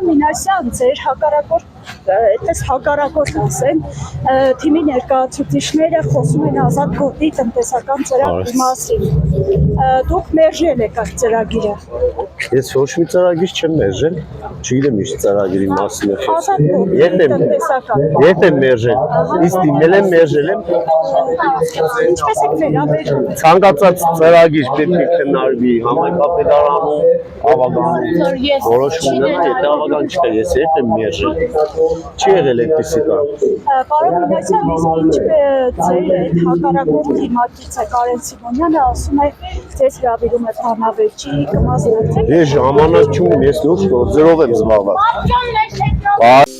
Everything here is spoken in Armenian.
Մինասյան ձեր հակառակորդ այդպես հակառակորդ ասեմ թիմի ներկայացուցիչները խոսում են ազատ գոտի տնտեսական ծրագրի մասին դուք մերժել եք այդ ծրագիրը Ես ոչ մի ծրագիր չեմ մերժել չգիտեմ ինչ ծրագրի մասին է խոսքը երբ եմ մերժել իսկ դիմել եմ մերժել եմ ինչպես եք վերաբերվում ցանկացած ծրագիր պետք է քննարկվի համայնքապետարանում ավագանում որոշում ունենա եթե ավագան չկա ես երբ եմ մերժել չի եղել այդպիսի բան Պարոն Մինասյան ես ինչ ձեր այդ հակառակորդ թիմակից է Կարեն Սիմոնյանը ասում է ձեզ հրավիրում է բանավեճի կմազնացեք Ես ժամանակ չունեմ ես լուրջ գործերով եմ զբաղված